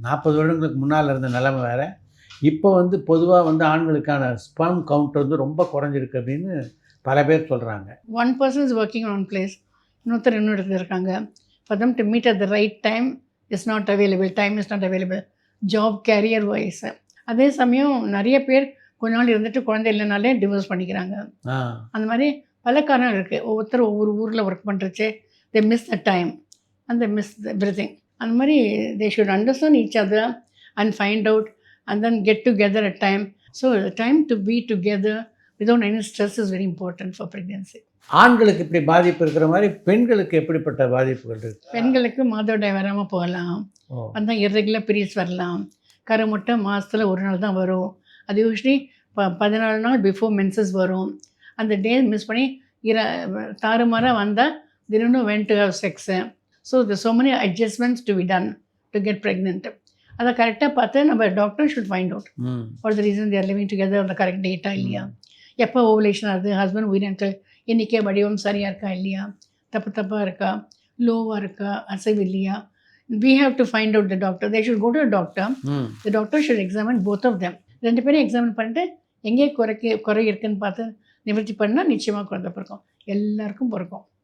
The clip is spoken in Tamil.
40 வருடங்களுக்கு முன்னால் இருந்த நிலைமை வேறு. இப்போ வந்து பொதுவாக வந்து ஆண்களுக்கான ஸ்பெர்ம் கவுண்ட் வந்து ரொம்ப குறைஞ்சிருக்கு அப்படின்னு பல பேர் சொல்கிறாங்க. One person is working on one place, இன்னொருத்தர் இன்னொரு இடத்துல இருக்காங்க. For them to meet at the right time is not available. Time is not available. Job, career wise. அதே சமயம் நிறைய பேர் கொஞ்ச நாள் இருந்துட்டு குழந்தை இல்லைனாலே டிவோர்ஸ் பண்ணிக்கிறாங்க. அந்த மாதிரி பல காரணம் இருக்குது. ஒவ்வொருத்தர் ஒவ்வொரு ஊரில் ஒர்க் பண்ணுறச்சே they miss the time and they miss everything. அந்த மாதிரி they should understand each other and find out and then get together at time. So time to be together without any stress is very important for pregnancy. ஆண்களுக்கு இப்படி பாதிப்பு இருக்கிற மாதிரி பெண்களுக்கு எப்படிப்பட்ட பாதிப்புகள் இருக்குது? பெண்களுக்கு மாதவிடாய் வராமல் போகலாம், வந்தால் இர்ரெகுலர் பீரியட்ஸ் வரலாம், கருமுட்டை மாதத்தில் ஒரு நாள் தான் வரும். அது யூஸ்வலி 14 நாள் பிஃபோர் மென்சஸ் வரும். அந்த டே மிஸ் பண்ணி தாறுமாறாக வந்தால் தினம் when to have sex. So so many adjustments to be done to get pregnant. அதை கரெக்டாக பார்த்து நம்ம doctor should find out for the reason their living together அந்த கரெக்ட் டேட்டா இல்லையா, எப்போ ஓவலேஷன் ஆகுது, ஹஸ்பண்ட் உயிரினங்கள் எண்ணிக்கை வடிவம் சரியாக இருக்கா இல்லையா, தப்பாக இருக்கா, லோவாக இருக்கா, அசைவு இல்லையா. We have to find out the doctor. They should go to a doctor. The doctor should examine both of them. 2 பேரும் எக்ஸாமின் பண்ணிட்டு எங்கே குறை இருக்குன்னு பார்த்து நிவர்த்தி பண்ணால் நிச்சயமாக குழந்தை பிறக்கும். எல்லாருக்கும் பிறக்கும்.